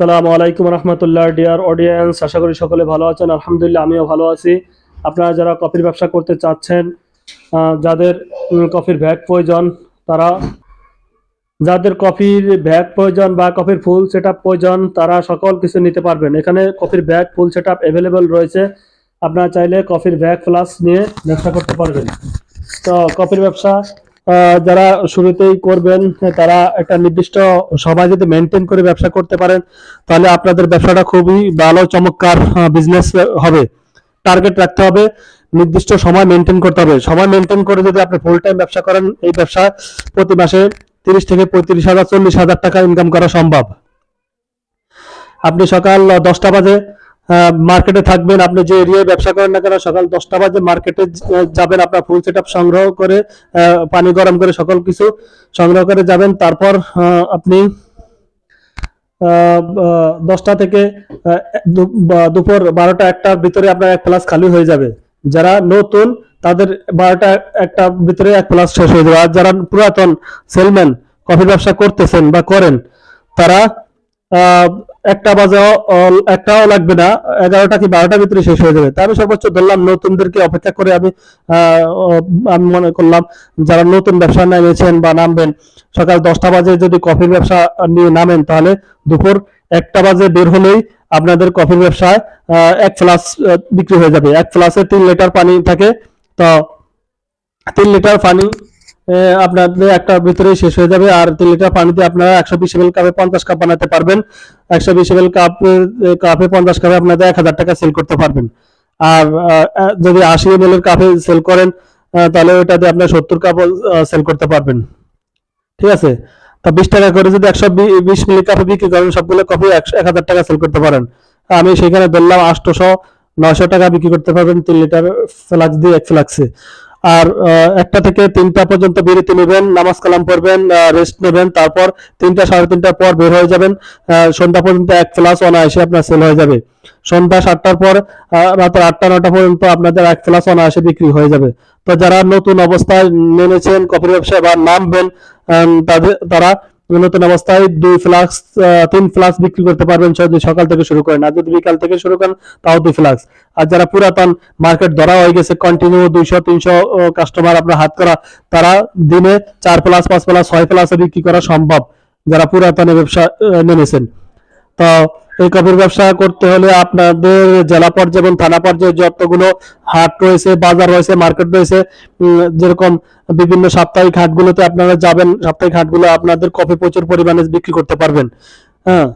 আসসালামু আলাইকুম রহমতুল্লাহ। Dear audience, আশা করি সকলে ভালো আছেন। আলহামদুলিল্লাহ, আমিও ভালো আছি। আপনারা যারা কফির ব্যবসা করতে চাচ্ছেন, যাদের কফির ব্যাগ প্রয়োজন, তারা যাদের কফির ব্যাগ প্রয়োজন বা কফির ফুল সেটআপ প্রয়োজন, তারা সকল কিছু নিতে পারবেন। এখানে কফির ব্যাগ ফুল সেটআপ অ্যাভেলেবল রয়েছে। আপনারা চাইলে কফির ব্যাগ ফ্লাস্ক নিয়ে ব্যবসা করতে পারবেন। তো কফির ব্যবসা যারা শুরুতেই করবেন, তারা একটা নির্দিষ্ট সময় যদি মেনটেন করে ব্যবসা করতে পারেন, তাহলে আপনাদের ব্যবসাটা খুবই ভালো চমৎকার বিজনেস হবে। টার্গেট রাখতে হবে, নির্দিষ্ট সময় মেনটেন করতে হবে। সময় মেনটেন করে যদি আপনি ফুল টাইম ব্যবসা করেন, এই ব্যবসা প্রতি মাসে 30 থেকে 35,000 40,000 টাকা ইনকাম করা সম্ভব। আপনি সকাল 10টা বাজে মার্কেটে থাকবেন। আপনি যে এরিয়ায় ব্যবসা করেন না কেন, সকাল 10টা বাজে মার্কেটে যাবেন। আপনার ফুল সেটআপ সংগ্রহ করে, পানি গরম করে সকল কিছু সংগ্রহ করে যাবেন। তারপর আপনি 10টা থেকে দুপুর 12টা 1টার ভিতরে আপনার এক প্লাস খালি হয়ে যাবে। যারা নতুন তাদের 12টা 1টার ভিতরে এক প্লাস শেষ হয়ে যাবে। আর যারা পুরাতন সেলম্যান কফি ব্যবসা করতেছেন বা করেন, তারা 1টা বাজেও একটাও লাগবে না, 11টা কি 12টার ভিতরে শেষ হয়ে যাবে। তা আমি সর্বোচ্চ ধরলাম নতুনদেরকে অপেক্ষা করে আমি মনে করলাম যারা নতুন ব্যবসা নেমেছেন বা নামবেন, সকাল 10টা বাজে যদি কফির ব্যবসা নিয়ে নামেন, তাহলে দুপুর 1টা বাজে বের হলেই আপনাদের কফির ব্যবসায় এক ফ্লাস বিক্রি হয়ে যাবে। এক ফ্লাসে 3 লিটার পানি থাকে। তো 3 লিটার পানি আপনাদের একটা ভিতরে শেষ হয়ে যাবে। আর 3 লিটার পানিতে আপনারা 120 ml কাপে 50 কাপ বানাতে পারবেন। 120 ml কাপে 50 কাপে আপনাদের 1000 টাকা সেল করতে পারবেন। আর যদি 80 ml এর কাপে সেল করেন, তাহলে ওটাতে আপনার 70 কাপ সেল করতে পারবেন। ঠিক আছে? তা 20 টাকা করে যদি 120 মিলি কাপে বিক্রি করেন, সবগুলো কফি 1000 টাকা সেল করতে পারেন। আমি সেখানে ধরলাম 800-900 টাকা বিক্রি করতে পারবেন 3 লিটার ফ্লাক্স দিয়ে, এক ফ্লাক্সে। আর 1টা থেকে 3টা পর্যন্ত বিরতি নেবেন, নামাজ কালাম পড়বেন, রেস্ট নেবেন। তারপর 3টা 3:30টার পর বের হয়ে যাবেন। সন্ধ্যা পর্যন্ত এক ফ্লাস অনায়াসে আপনার সেল হয়ে যাবে। সন্ধ্যা 7টার পর রাত 8টা-9টা পর্যন্ত আপনাদের এক ফ্লাস অনায়াসে বিক্রি হয়ে যাবে। তো যারা নতুন অবস্থায় নেমেছেন কফির ব্যবসায় বা নামবেন, তারা নতুন অবস্থায় 2 ফ্লাক্স 3 ফ্লাক্স বিক্রি করতে পারবেন যদি সকাল থেকে শুরু করেন। আর যদি বিকাল থেকে শুরু করেন, তাও 2 ফ্লাক্স। আর যারা পুরাতন মার্কেট ধরা হয়ে গেছে, কন্টিনিউ 200-300 কাস্টমার আপনার হাত করা, তারা দিনে 4 প্লাস 5 প্লাস 6 প্লাসে বিক্রি করা সম্ভব, যারা পুরাতন ব্যবসা নেমেছেন। তো এই কফির ব্যবসা করতে হলে আপনাদের জেলা পর্যায়ে এবং থানা পর্যায়ে যতগুলো হাট রয়েছে, বাজার রয়েছে, মার্কেট রয়েছে, যেরকম বিভিন্ন সাপ্তাহিক হাটগুলোতে আপনারা যাবেন। সাপ্তাহিক হাটগুলো আপনাদের কফি প্রচুর পরিমাণে বিক্রি করতে পারবেন। হ্যাঁ,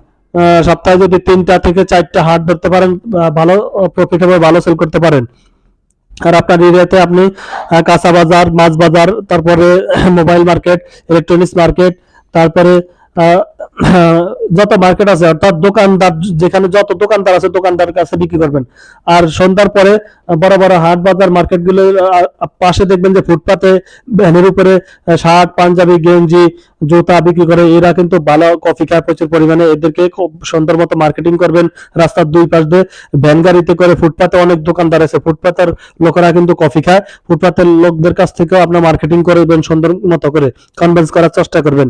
সপ্তাহে যদি 3টা থেকে 4টা হাট ধরতে পারেন, ভালো প্রফিট হবে, ভালো সেল করতে পারেন। আর আপনার এরিয়াতে আপনি কাঁচা বাজার, মাছ বাজার, তারপরে মোবাইল মার্কেট, ইলেকট্রনিক্স মার্কেট, তারপরে যত মার্কেট আছে, অর্থাৎ দোকানদার, যেখানে যত দোকানদার আছে দোকানদার কাছে বিক্রি করবেন। আর সন্ধ্যার পরে বড় বড় হাট বাজার মার্কেটগুলো পাশে দেখবেন যে ফুটপাতে ভ্যানের উপরে শার্ট, পাঞ্জাবি, গেঞ্জি, জুতা বিক্রি করে। এরা কিন্তু ভালো কফি খায় প্রচুর পরিমাণে। এদেরকে খুব সুন্দর মতো মার্কেটিং করবেন। রাস্তার 2 পাশ দিয়ে ভ্যান গাড়িতে করে, ফুটপাতে অনেক দোকানদার আছে, ফুটপাতের লোকেরা কিন্তু কফি খায়। ফুটপাতের লোকদের কাছ থেকেও আপনার মার্কেটিং করবেন, সুন্দর মতো করে কনভিন্স করার চেষ্টা করবেন।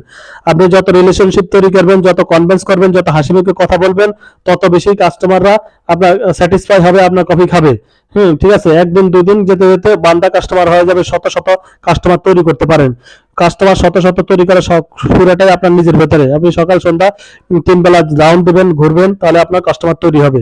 আপনি যত রিলেশনশিপ তৈরি করবেন, যত কনভিন্স করবেন, যত হাসি মুখে কথা বলবেন, তত বেশি কাস্টমাররা আপনার স্যাটিসফাই হবে, আপনার কফি খাবে। ঠিক আছে? 1 দিন 2 দিন যেতে যেতে বান্দা কাস্টমার হয়ে যাবে। শত শত কাস্টমার তৈরি করতে পারেন। কাস্টমার শত শত তৈরি করা পুরোটাই আপনার নিজের ভেতরে। আপনি সকাল সন্ধ্যা 3 বেলা রাউন্ড দেবেন, ঘুরবেন, তাহলে আপনার কাস্টমার তৈরি হবে।